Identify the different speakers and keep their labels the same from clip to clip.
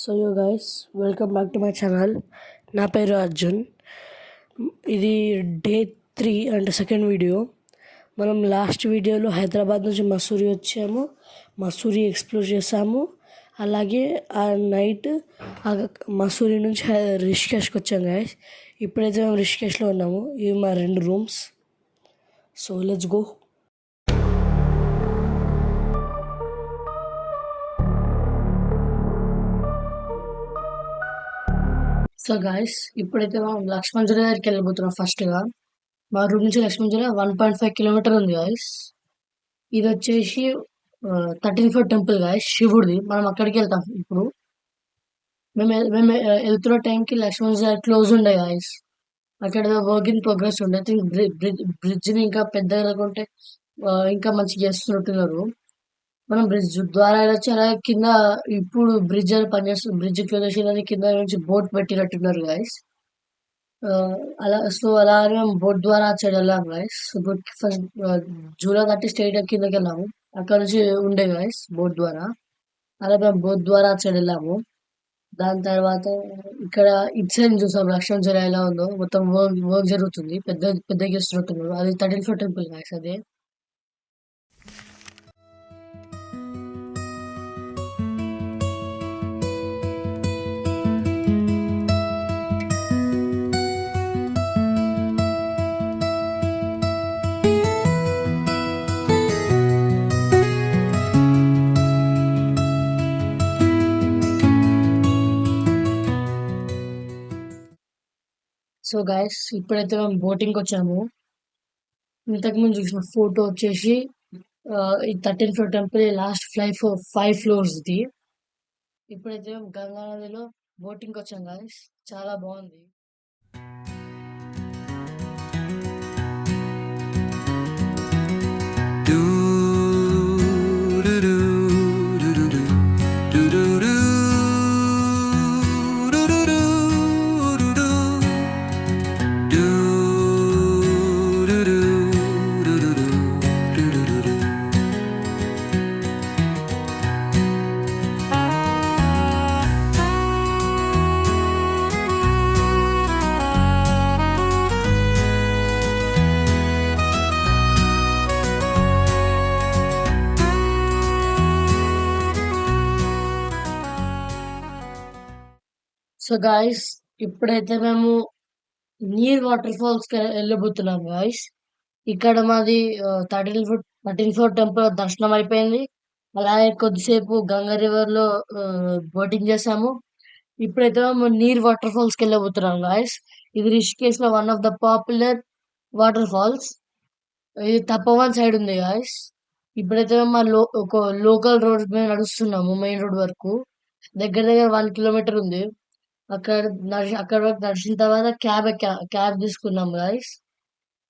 Speaker 1: So you guys welcome back to my channel. నా పేరు అర్జున్. ఇది డే 3 అంటే సెకండ్ వీడియో. మనం లాస్ట్ వీడియోలో హైదరాబాద్ నుంచి మసూరి వచ్చాము, మసూరి ఎక్స్ప్లోర్ చేసాము. అలాగే ఆ నైట్ మసూరి నుంచి రిషికేష్కి వచ్చాము గైస్. ఇప్పుడైతే మేము రిషికేష్లో ఉన్నాము. ఇవి మా 2 rooms. So let's go. So guys, ఇప్పుడైతే మనం లక్ష్మణ్ దగ్గరికి వెళ్ళిపోతున్నాం. ఫస్ట్గా మా రూమ్ నుంచి లక్ష్మణ్ 1.5 కిలోమీటర్ ఉంది గాయస్. ఇది వచ్చేసి 13 ఫోర్ట్ టెంపుల్ గాయస్, శివుడిది. మనం అక్కడికి వెళ్తాం ఇప్పుడు. మేము వెళ్తున్న టైంకి లక్ష్మణ్ క్లోజ్ ఉండే గాయస్. అక్కడ వర్క్ ఇన్ ప్రోగ్రెస్ ఉండే. ఐ థింక్ బ్రిడ్జ్ని ఇంకా పెద్దగా లేకుంటే ఇంకా మంచిగా చేస్తున్నట్టున్నారు. మనం బ్రిడ్జ్ ద్వారా వెళ్ళొచ్చు. అలాగే కింద ఇప్పుడు బ్రిడ్జ్ అని పనిచేస్తుంది. బ్రిడ్జ్ క్లోజ్ చేసి కింద నుంచి బోట్ పెట్టినట్టున్నారు గాయస్. అలా అని మేము బోట్ ద్వారా అటు సైడ్ వెళ్ళాము గాయస్. ఫస్ట్ జూలో కట్టి స్ట్రైట్ కిందకి వెళ్ళాము. అక్కడ నుంచి ఉండే గాయస్ బోట్ ద్వారా. అలా మేము బోట్ ద్వారా అటు సైడ్ వెళ్ళాము. దాని తర్వాత ఇక్కడ ఇటు సైడ్ చూసాం లక్ష్మణ్ జర ఎలా ఉందో. మొత్తం వర్క్ జరుగుతుంది. పెద్ద పెద్ద చేస్తున్నట్టున్నారు. అది 13 ఫోర్ట్ టెంపుల్ గాయస్. అదే సో గాయస్, ఇప్పుడైతే మేము బోటింగ్కి వచ్చాము. ఇంతకుముందు చూసిన ఫోటో వచ్చేసి ఈ 13 fort temple last 5 floors the. ఇప్పుడైతే మేము గంగా నదిలో బోటింగ్కి వచ్చాం గాయస్. చాలా బాగుంది. సో గాయస్, ఇప్పుడైతే మేము నీర్ వాటర్ ఫాల్స్ కి వెళ్ళబోతున్నాం గాయస్. ఇక్కడ మాది 13 ఫోర్ట్ టెంపుల్ దర్శనం అయిపోయింది. అలాగే కొద్దిసేపు గంగా రివర్ లో బోటింగ్ చేసాము. ఇప్పుడైతే మేము నీర్ వాటర్ ఫాల్స్ కి వెళ్ళబోతున్నాం గాయస్. ఇది రిషికేష్ లో one of the popular waterfalls. ఇది తప్పవన్ సైడ్ ఉంది గాయస్. ఇప్పుడైతే మేము ఒక లోకల్ రోడ్ మీద నడుస్తున్నాము. మెయిన్ రోడ్ వరకు దగ్గర దగ్గర 1 కిలోమీటర్ ఉంది. అక్కడ వరకు నడిచిన తర్వాత క్యాబ్ తీసుకున్నాం గాయస్.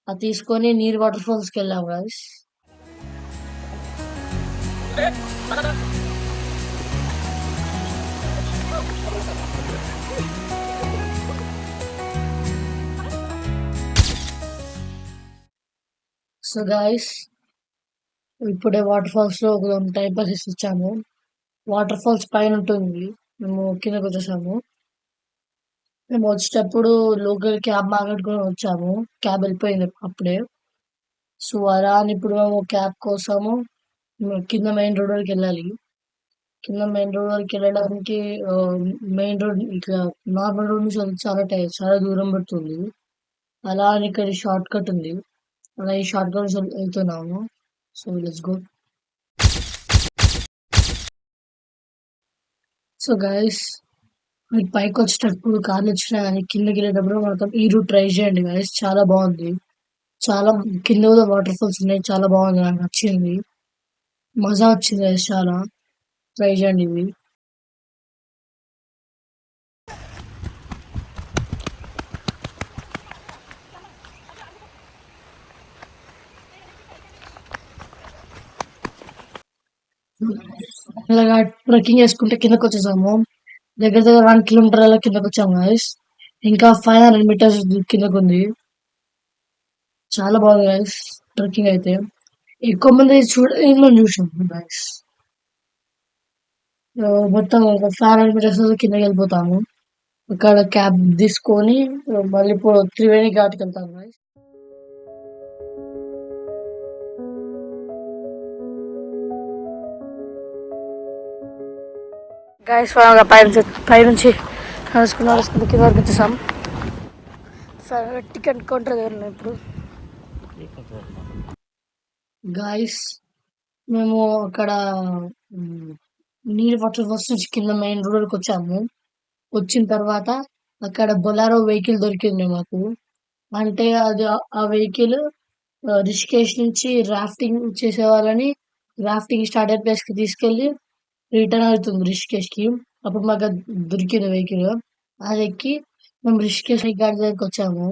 Speaker 1: అది తీసుకొని నీర్ వాటర్ ఫాల్స్ కి వెళ్ళాం గాయస్. సో గాయస్, ఇప్పుడే వాటర్ ఫాల్స్ లో ఒక టైం పాస్ వచ్చాము. వాటర్ ఫాల్స్ పైన ఉంటుంది. మేము కిందకు వచ్చేసాము. మేము వచ్చేటప్పుడు లోకల్ క్యాబ్ మాట్లాడుకొని వచ్చాము. క్యాబ్ వెళ్ళిపోయింది అప్పుడే. సో అలా అని ఇప్పుడు మేము క్యాబ్ కోసము కింద మెయిన్ రోడ్ వరకు వెళ్ళాలి. కింద మెయిన్ రోడ్ వరకు వెళ్ళడానికి మెయిన్ రోడ్ ఇట్లా నార్మల్ రోడ్ నుంచి చాలా దూరం పడుతుంది. అలా అని ఇక్కడ షార్ట్ కట్ ఉంది. అలా ఈ షార్ట్ కట్ వెళ్తున్నాము. So let's go. So guys, మీరు పైకి వచ్చేటప్పుడు కార్లు వచ్చినా కానీ కిందకి వెళ్ళేటప్పుడు మాత్రం ఈ రూట్ ట్రై చేయండి గైస్. చాలా బాగుంది. చాలా కింద కూడా వాటర్ ఫాల్స్ ఉన్నాయి. చాలా బాగుంది. నాకు నచ్చింది. మజా వచ్చింది గైస్. చాలా ట్రై చేయండి ఇవి. ఇలాగా ట్రెక్కింగ్ చేసుకుంటే కిందకి వచ్చేసాము. దగ్గర దగ్గర 1 కిలోమీటర్ అలా కిందకి వచ్చాము గైస్. ఇంకా 500 మీటర్స్ కిందకు ఉంది. చాలా బాగుంది గైస్ ట్రెక్కింగ్ అయితే. ఎక్కువ మంది మనం చూసాం గైస్. మొత్తం ఒక 500 మీటర్స్ కిందకెళ్ళిపోతాము. అక్కడ క్యాబ్ తీసుకొని మళ్ళీ త్రివేణి ఘాట్‌కెళ్తాం గైస్. గైస్ మనం పైనుంచి నడుచుకుంటూ కింద వరకు వచ్చేసాం. టికెట్ కౌంటర్ దగ్గర ఉన్నాం ఇప్పుడు. గాయస్ మేము అక్కడ నీరు వాటర్ ఫాల్స్ నుంచి కింద మెయిన్ రోడ్కి వచ్చాము. వచ్చిన తర్వాత అక్కడ బొలారో వెహికల్ దొరికింది మాకు. అంటే అది ఆ వెహికల్ రిషికేష్ నుంచి రాఫ్టింగ్ చేసే వాళ్ళని రాఫ్టింగ్ స్టార్టర్ ప్లేస్ కి తీసుకెళ్లి రిటర్న్ అవుతుంది రిషికేష్ కి. అప్పుడు మాకు అది దొరికింది వెహికల్. అది ఎక్కి మేము రిషికేష్ గాడి దగ్గరికి వచ్చాము.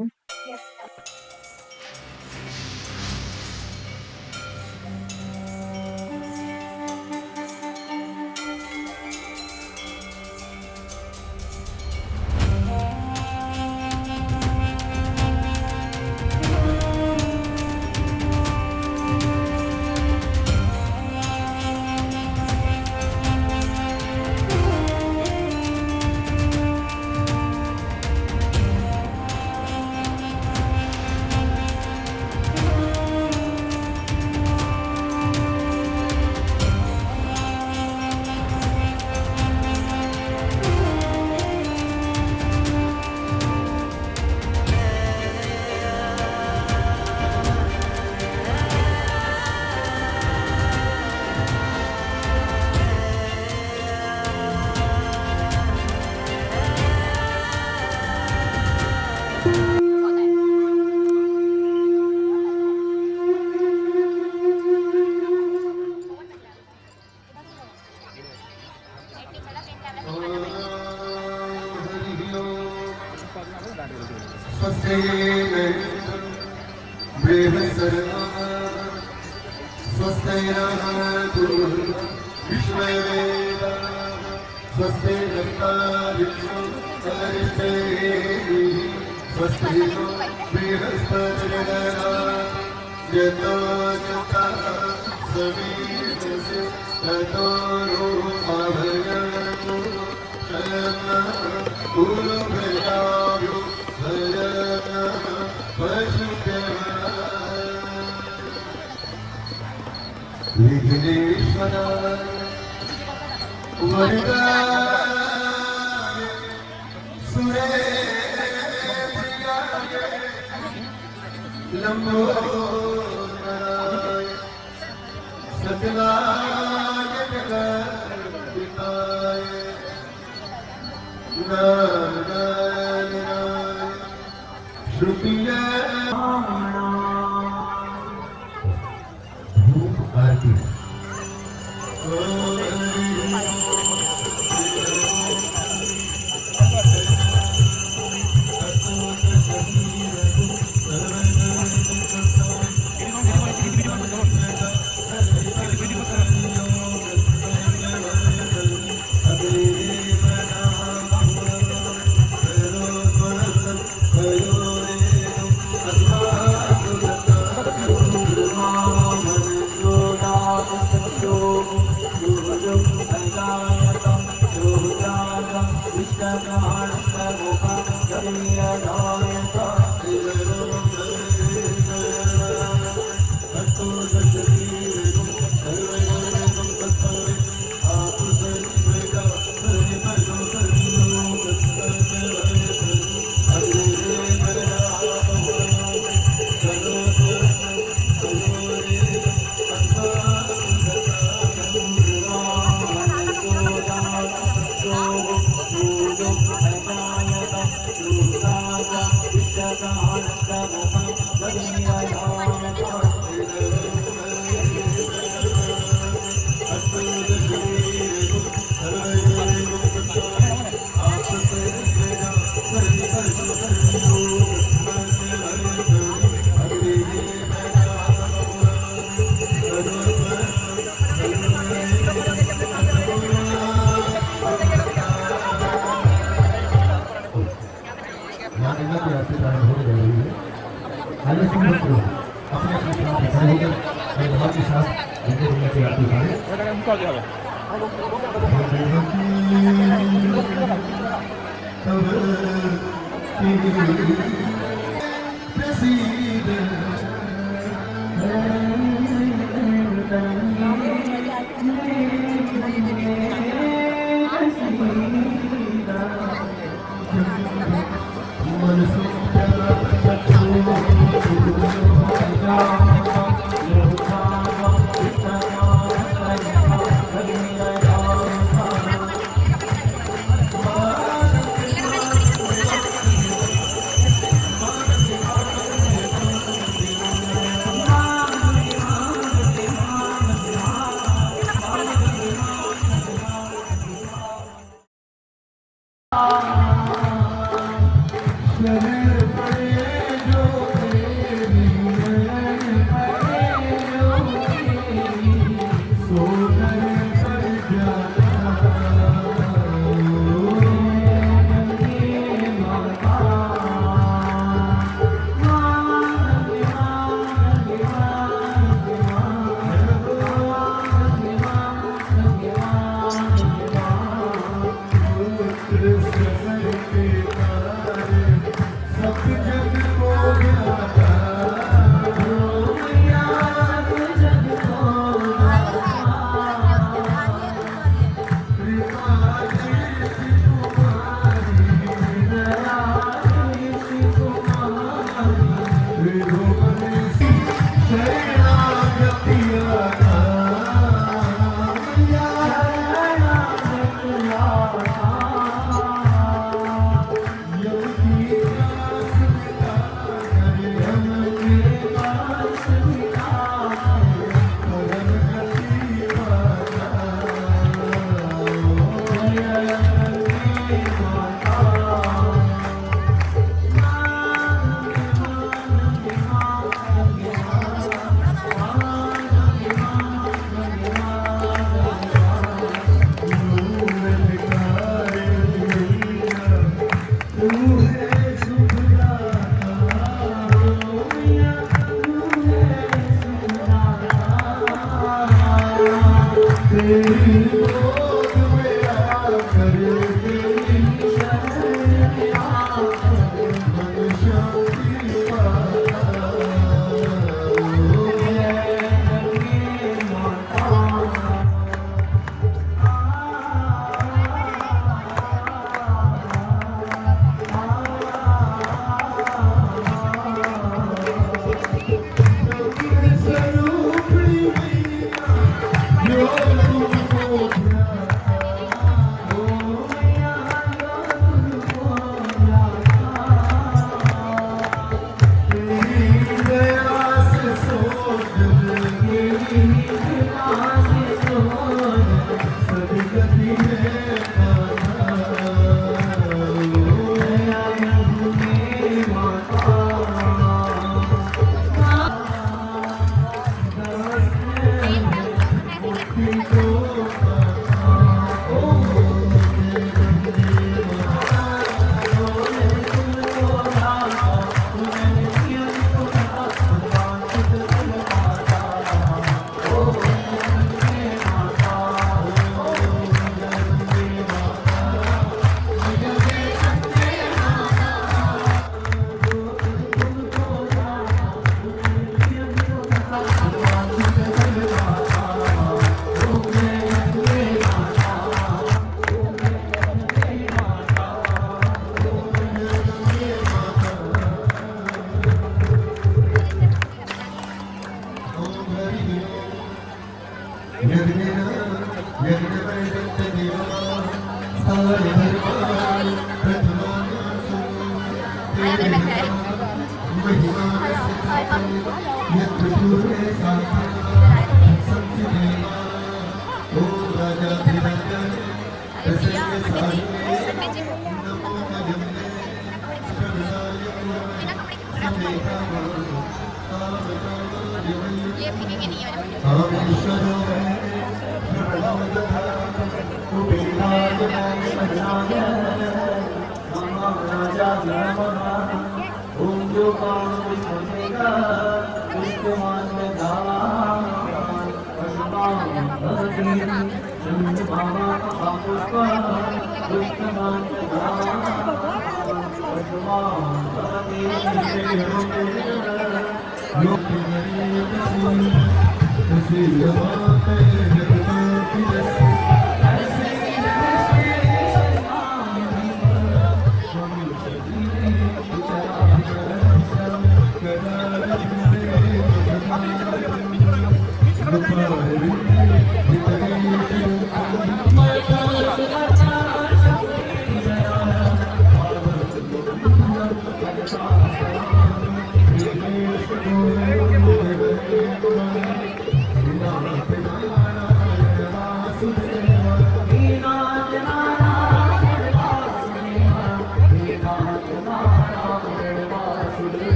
Speaker 2: अपने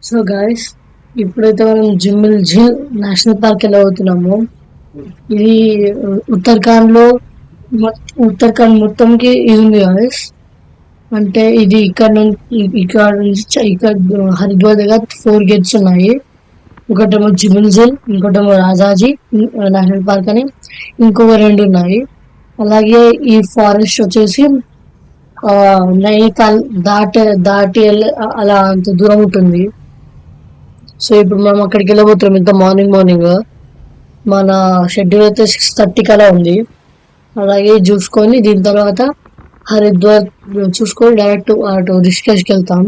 Speaker 1: సో గైస్, ఇప్పుడైతే మనం జిమ్మిల్ ఝీల్ నేషనల్ పార్క్ వెళ్ళబోతున్నాము. ఇది ఉత్తరాఖండ్ లో ఉత్తరాఖండ్ మొత్తంకి ఇది ఉంది గైస్. అంటే ఇది ఇక్కడ హరిద్వార్ దగ్గర 4 గేట్స్ ఉన్నాయి. ఒకటేమో జిమిల్ ఝీల్, ఇంకోటేమో రాజాజీ నేషనల్ పార్క్ అని, ఇంకొక 2 ఉన్నాయి. అలాగే ఈ ఫారెస్ట్ వచ్చేసి నైనితాల్ దాటి అలా అంత దూరం ఉంటుంది. సో ఇప్పుడు మనం అక్కడికి వెళ్ళబోతున్నాం. ఇంత మార్నింగ్ మన షెడ్యూల్ అయితే 6:30 అలా ఉంది. అలాగే చూసుకొని దీని తర్వాత హరిద్వార్ చూసుకొని డైరెక్ట్ అటు రిషికేష్కి వెళ్తాం.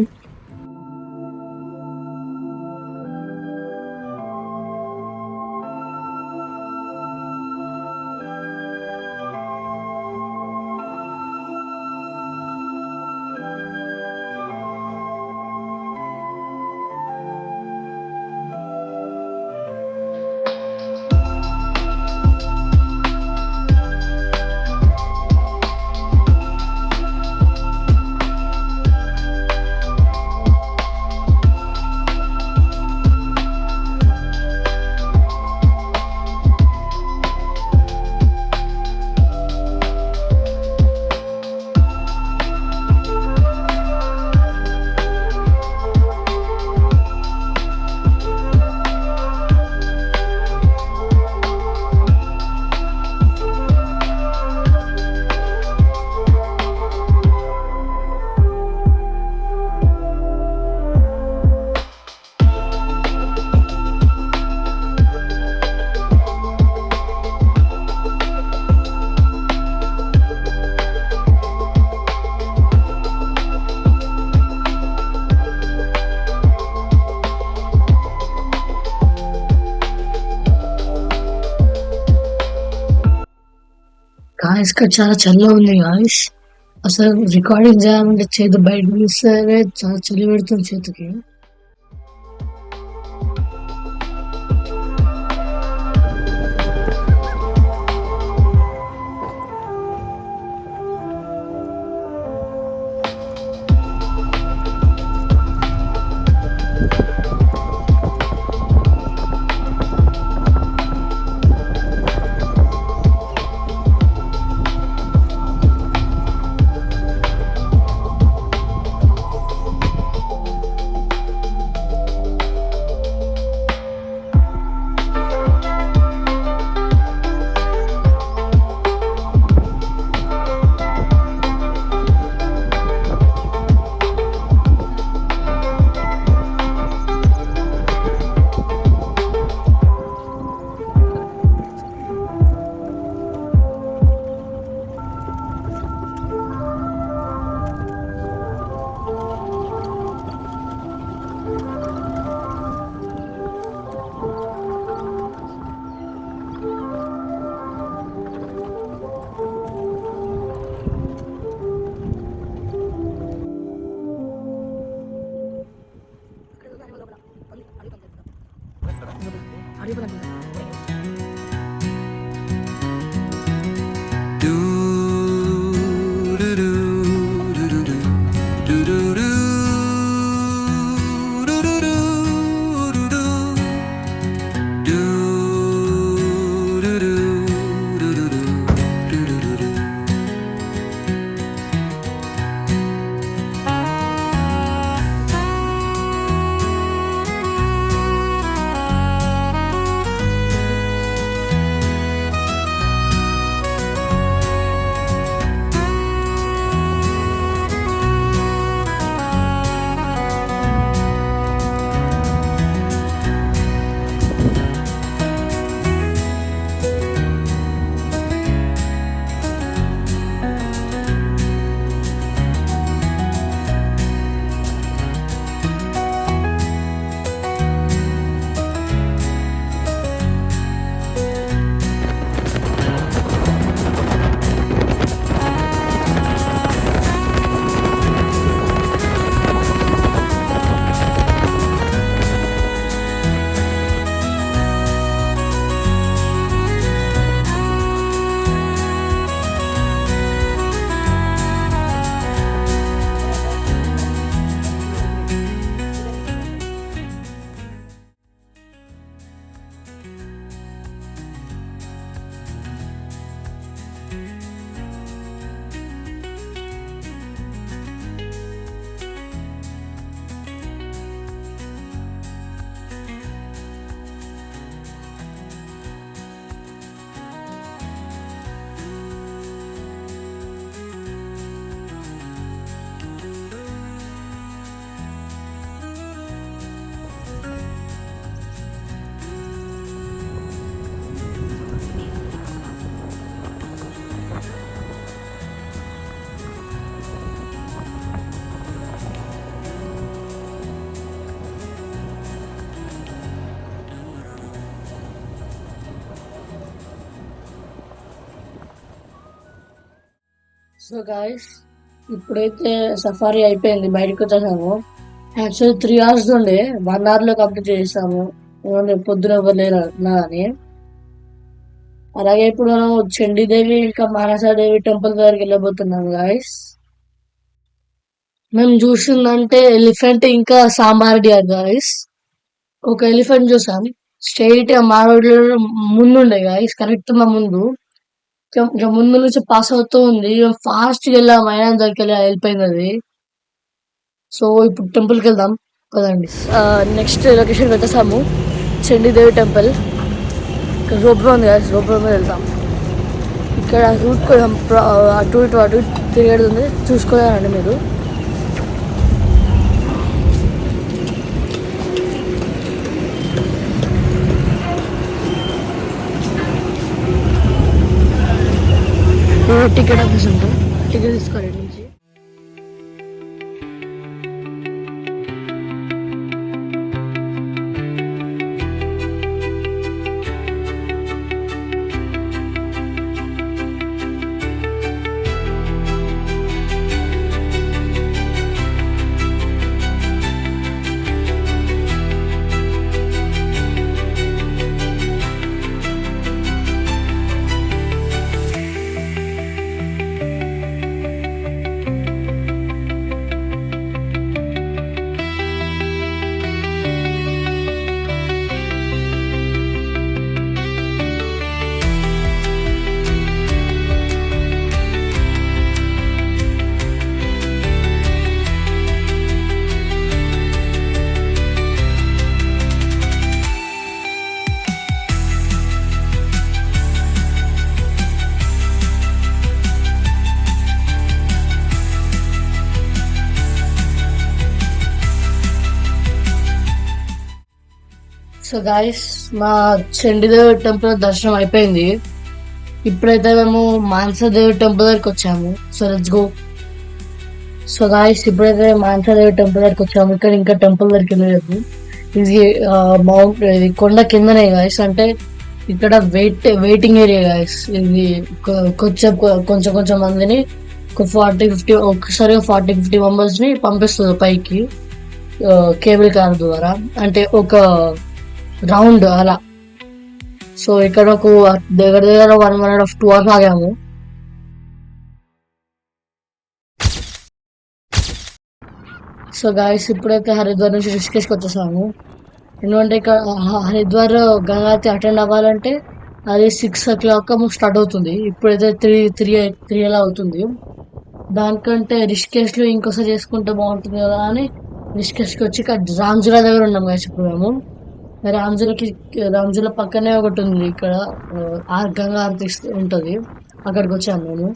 Speaker 1: గాయస్ ఇక్కడ చాలా చల్లగా ఉంది గాయస్. అసలు రికార్డింగ్ చేయాలంటే చేతి బయట తీస్తే చాలా చలి పెడుతుంది చేతికి. సో గాయస్, ఇప్పుడైతే సఫారీ అయిపోయింది, బయటకు వచ్చేసాము. యాక్చువల్లీ 3 hours ఉండే, 1 hour లో కంప్లీట్ చేసాము. పొద్దున ఇవ్వలేరు అని. అలాగే ఇప్పుడు మనం చండీదేవి ఇంకా మానసాదేవి టెంపుల్ దగ్గరికి వెళ్ళబోతున్నాం గాయస్. మేము చూసిందంటే ఎలిఫెంట్ ఇంకా సాంబార్ డియర్ గాయస్. ఒక ఎలిఫెంట్ చూసాం స్ట్రైట్ మా రోడ్ ముందుండే గాయస్, కరెక్ట్ మా ముందు. ఇంకా ముందు నుంచి పాస్ అవుతూ ఉంది, ఫాస్ట్ గా వెళ్ళాం, అయినా దగ్గరికి వెళ్ళిపోయింది అది. సో ఇప్పుడు టెంపుల్ కి వెళ్దాం కదండి. నెక్స్ట్ లొకేషన్ వచ్చేసాము, చండీదేవి టెంపుల్. ఇక్కడ రోప్ ఉంది కదా, రోప్ మీద వెళ్తాం. ఇక్కడ రూట్ కొంచెం అటు ఇటు తిరిగేది చూసుకోవాలండి మీరు. టికెట్ ఆఫీస్ ఉంటాం, టికెట్ తీసుకోవాలి నుంచి. సో గాయస్, మా చండీదేవి టెంపుల్ దర్శనం అయిపోయింది. ఇప్పుడైతే మేము మానసాదేవి టెంపుల్ దగ్గరికి వచ్చాము. So let's go. So guys, ఇప్పుడైతే మానసాదేవి టెంపుల్ దగ్గరికి వచ్చాము. ఇక్కడ ఇంకా టెంపుల్ దగ్గరికి వెళ్ళలేదు. ఇది మౌంట్, ఇది కొండ కిందనే గాయస్. అంటే ఇక్కడ వెయిటింగ్ ఏరియా గాయస్. ఇది కొంచెం కొంచెం మందిని 40-50 ఒక్కసారిగా 40-50 మెంబర్స్ ని పంపిస్తుంది పైకి కేబుల్ కార్ ద్వారా. అంటే ఒక రౌండ్ అలా సో ఇక్కడ ఒక దగ్గర దగ్గర 1.5 2 hours ఆగాము. సో గాయస్ ఇప్పుడైతే హరిద్వార్ నుంచి రిషికేష్కి వచ్చేసాము. ఎందుకంటే ఇక్కడ హరిద్వార్ గంగాతి అటెండ్ అవ్వాలంటే అది 6 o'clock స్టార్ట్ అవుతుంది. ఇప్పుడైతే త్రీ అలా అవుతుంది. దానికంటే రిషికేష్లో ఇంకోసారి చేసుకుంటే బాగుంటుంది కదా అని రిషికేష్కి వచ్చి ఇక్కడ రామ్జులా దగ్గర ఉన్నాం గాయస్ ఇప్పుడు మేము. రామ్జులకి రామ్జుల పక్కనే ఒకటి ఉంది ఇక్కడ గంగా ఆరతి ఉంటుంది. అక్కడికి వచ్చాము మేము.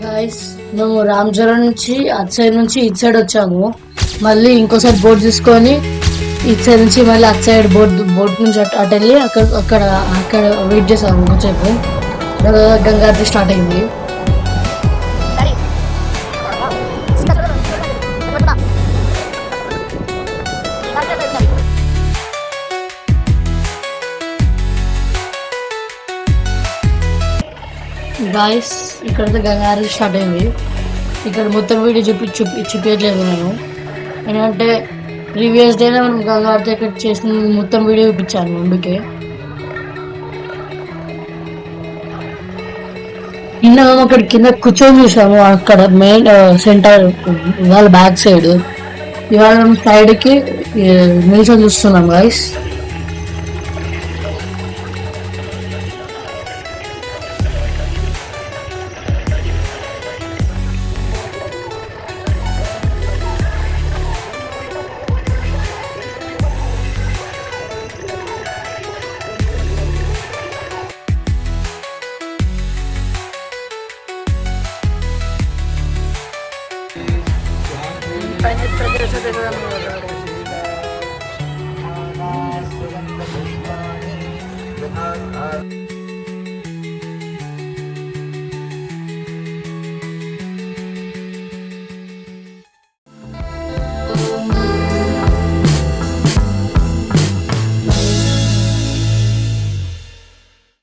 Speaker 1: గైస్ మేము రామ్జల నుంచి అటు సైడ్ నుంచి ఇటు సైడ్ వచ్చాము. మళ్ళీ ఇంకోసారి బోట్ తీసుకొని ఇటు సైడ్ నుంచి మళ్ళీ అటు సైడ్ బోట్ నుంచి అటు వెళ్ళి అక్కడ అక్కడ అక్కడ వెయిట్ చేసాము కొంచెంసేపు. గంగారతి స్టార్ట్ అయింది. గాయస్ ఇక్కడైతే గంగారతి స్టార్ట్ అయింది. ఇక్కడ మొత్తం వీడియో చూపించట్లేదు నేను, ఎందుకంటే ప్రీవియస్ డేనే మనం గంగారతి ఇక్కడ చేసిన మొత్తం వీడియో చూపించాను. అందుకే నిన్న మేము అక్కడ కింద కూర్చొని చూసాము, అక్కడ మెయిన్ సెంటర్ వాళ్ళ బ్యాక్ సైడ్. ఇవాళ మేము సైడ్కి నిల్చొని చూస్తున్నాం గాయస్.
Speaker 2: Pag